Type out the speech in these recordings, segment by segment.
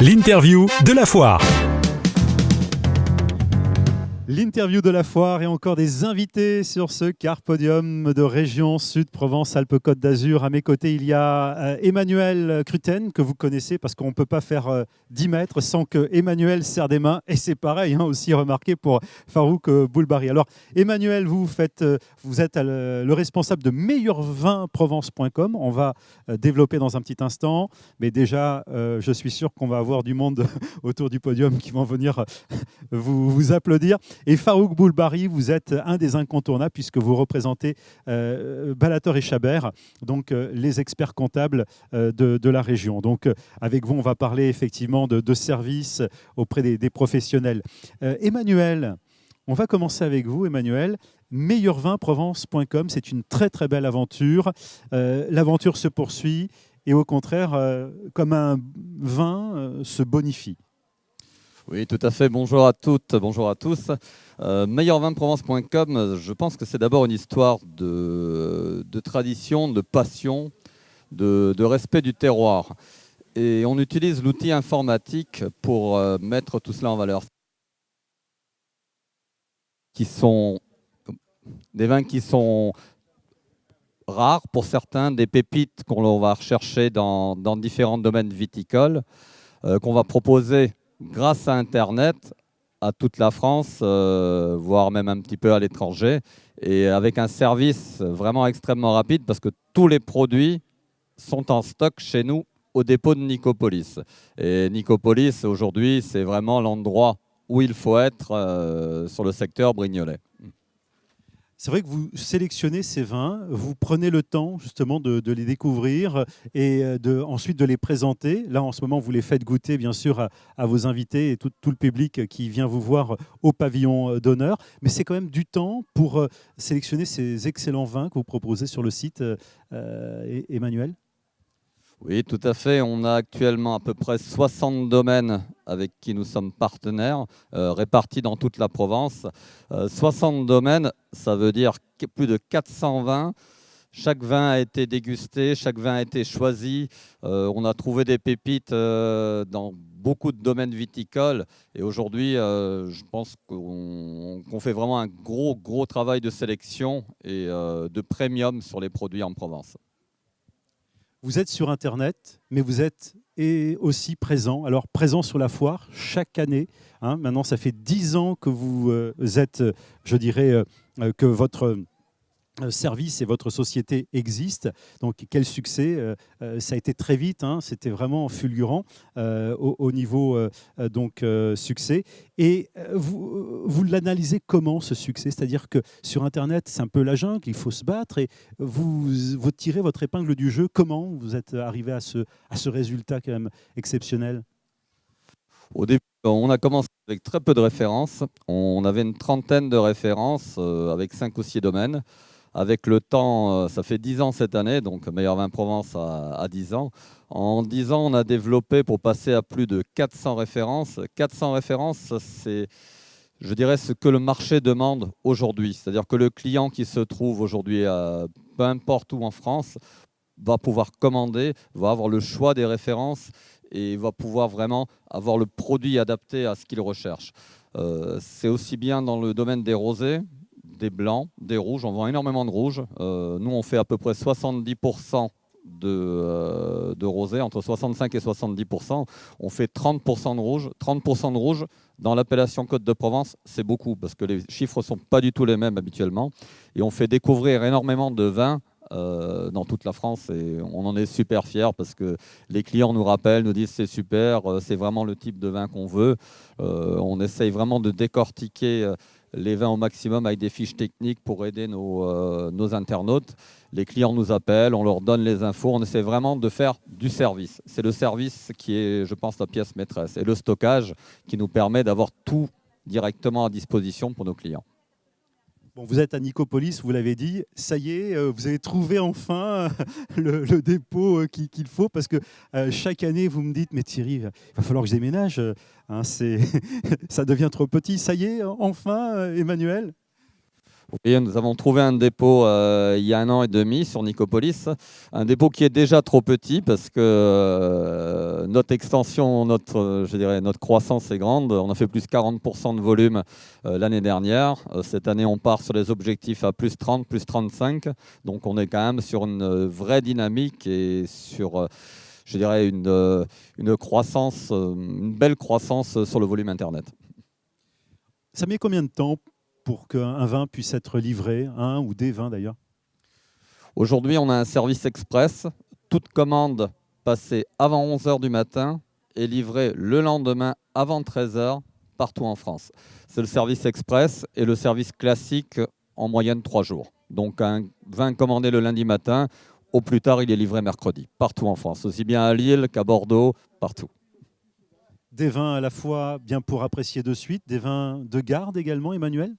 L'interview de la foire. L'interview de la foire et encore des invités sur ce car podium de région Sud Provence-Alpes-Côte d'Azur. À mes côtés, il y a Emmanuel Cruten, que vous connaissez parce qu'on ne peut pas faire 10 mètres sans que Emmanuel serre des mains. Et c'est pareil, aussi remarqué pour Farouk Boulbari. Alors, Emmanuel, vous êtes le responsable de meilleurvinprovence.com. On va développer dans un petit instant. Mais déjà, je suis sûr qu'on va avoir du monde autour du podium qui vont venir vous applaudir. Et Farouk Boulbari, vous êtes un des incontournables puisque vous représentez Balator et Chabert, donc les experts comptables de la région. Donc avec vous, on va parler effectivement de services auprès des professionnels. Emmanuel, on va commencer avec vous, Emmanuel. Meilleurvinprovence.com, c'est une très très belle aventure. L'aventure se poursuit et au contraire, comme un vin, se bonifie. Oui, tout à fait. Bonjour à toutes, bonjour à tous. Meilleurvinprovence.com, je pense que c'est d'abord une histoire de tradition, de passion, de respect du terroir. Et on utilise l'outil informatique pour mettre tout cela en valeur. Qui sont des vins qui sont rares pour certains, des pépites qu'on va rechercher dans différents domaines viticoles, qu'on va proposer grâce à Internet à toute la France, voire même un petit peu à l'étranger, et avec un service vraiment extrêmement rapide parce que tous les produits sont en stock chez nous au dépôt de Nicopolis. Et Nicopolis, aujourd'hui, c'est vraiment l'endroit où il faut être sur le secteur Brignolet. C'est vrai que vous sélectionnez ces vins, vous prenez le temps justement de les découvrir et ensuite de les présenter. Là, en ce moment, vous les faites goûter bien sûr à vos invités et tout le public qui vient vous voir au pavillon d'honneur. Mais c'est quand même du temps pour sélectionner ces excellents vins que vous proposez sur le site, Emmanuel. Oui, tout à fait. On a actuellement à peu près 60 domaines avec qui nous sommes partenaires, répartis dans toute la Provence. 60 domaines, ça veut dire plus de 400 vins. Chaque vin a été dégusté, chaque vin a été choisi. On a trouvé des pépites dans beaucoup de domaines viticoles. Et aujourd'hui, je pense qu'on fait vraiment un gros travail de sélection et de premium sur les produits en Provence. Vous êtes sur Internet, mais vous êtes aussi présent. Alors, présent sur la foire chaque année. Maintenant, ça fait 10 ans que vous êtes, je dirais, que votre service et votre société existent. Donc, quel succès. Ça a été très vite. C'était vraiment fulgurant au niveau succès. Et vous l'analysez comment, ce succès? C'est-à-dire que sur Internet, c'est un peu la jungle, il faut se battre. Et vous tirez votre épingle du jeu. Comment vous êtes arrivé à ce résultat quand même exceptionnel? Au début, on a commencé avec très peu de références. On avait une trentaine de références avec 5 ou 6 domaines. Avec le temps, ça fait 10 ans cette année, donc Meilleur Vin Provence a 10 ans. En 10 ans, on a développé pour passer à plus de 400 références. 400 références, c'est, je dirais, ce que le marché demande aujourd'hui. C'est-à-dire que le client qui se trouve aujourd'hui, peu importe où en France, va pouvoir commander, va avoir le choix des références et va pouvoir vraiment avoir le produit adapté à ce qu'il recherche. C'est aussi bien dans le domaine des rosés, des blancs, des rouges. On vend énormément de rouges. Nous, on fait à peu près 70% de rosé, entre 65 et 70%. On fait 30% de rouge. 30% de rouge, dans l'appellation Côte de Provence, c'est beaucoup parce que les chiffres ne sont pas du tout les mêmes habituellement. Et on fait découvrir énormément de vins dans toute la France et on en est super fiers parce que les clients nous rappellent, nous disent c'est super, c'est vraiment le type de vin qu'on veut. On essaye vraiment de décortiquer les vins au maximum avec des fiches techniques pour aider nos internautes. Les clients nous appellent, on leur donne les infos, on essaie vraiment de faire du service. C'est le service qui est, je pense, la pièce maîtresse et le stockage qui nous permet d'avoir tout directement à disposition pour nos clients. Bon, vous êtes à Nicopolis, vous l'avez dit, ça y est, vous avez trouvé enfin le dépôt qu'il faut, parce que chaque année, vous me dites, mais Thierry, il va falloir que je déménage, ça devient trop petit. Ça y est, enfin, Emmanuel? Oui, nous avons trouvé un dépôt il y a 1 an et demi sur Nicopolis, un dépôt qui est déjà trop petit parce que notre extension, je dirais, notre croissance est grande. On a fait plus 40% de volume l'année dernière. Cette année, on part sur les objectifs à plus 30, plus 35. Donc on est quand même sur une vraie dynamique et sur, je dirais, une croissance, une belle croissance sur le volume Internet. Ça met combien de temps pour qu'un vin puisse être livré, un ou des vins d'ailleurs? Aujourd'hui, on a un service express. Toute commande passée avant 11 h du matin est livrée le lendemain avant 13 h partout en France. C'est le service express et le service classique en moyenne 3 jours. Donc un vin commandé le lundi matin, au plus tard, il est livré mercredi, partout en France, aussi bien à Lille qu'à Bordeaux, partout. Des vins à la fois bien pour apprécier de suite, des vins de garde également, Emmanuel?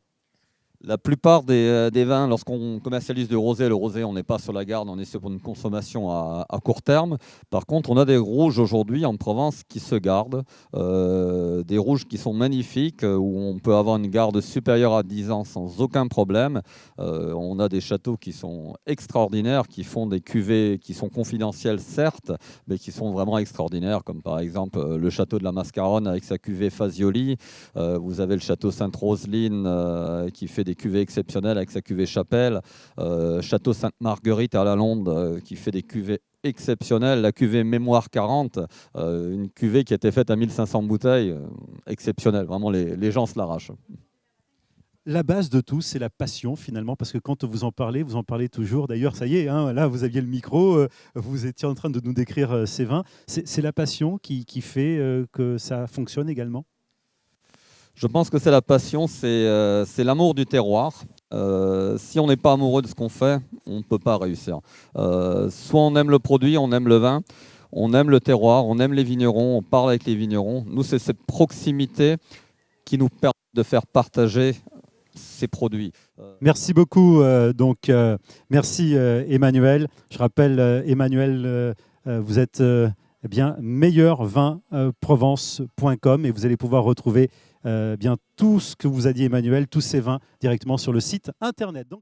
La plupart des vins, lorsqu'on commercialise du rosé, le rosé, on n'est pas sur la garde, on est sur une consommation à court terme. Par contre, on a des rouges aujourd'hui en Provence qui se gardent, des rouges qui sont magnifiques, où on peut avoir une garde supérieure à 10 ans sans aucun problème. On a des châteaux qui sont extraordinaires, qui font des cuvées qui sont confidentielles, certes, mais qui sont vraiment extraordinaires, comme par exemple le château de la Mascaronne avec sa cuvée Fazioli. Vous avez le château Sainte-Roseline qui fait des cuvées exceptionnelles avec sa cuvée Chapelle. Château Sainte-Marguerite à la Londe qui fait des cuvées exceptionnelles. La cuvée Mémoire 40, une cuvée qui a été faite à 1500 bouteilles, exceptionnelle. Vraiment, les gens se l'arrachent. La base de tout, c'est la passion finalement, parce que quand vous en parlez toujours. D'ailleurs, ça y est, hein, là, vous aviez le micro, vous étiez en train de nous décrire ces vins. C'est la passion qui fait que ça fonctionne également? Je pense que c'est la passion, c'est l'amour du terroir. Si on n'est pas amoureux de ce qu'on fait, on ne peut pas réussir. Soit on aime le produit, on aime le vin, on aime le terroir, on aime les vignerons, on parle avec les vignerons. Nous, c'est cette proximité qui nous permet de faire partager ces produits. Merci beaucoup. Merci Emmanuel. Je rappelle, Emmanuel, vous êtes bien meilleurvinprovence.com et vous allez pouvoir retrouver bien tout ce que vous a dit Emmanuel, tous ces vins directement sur le site internet. Donc,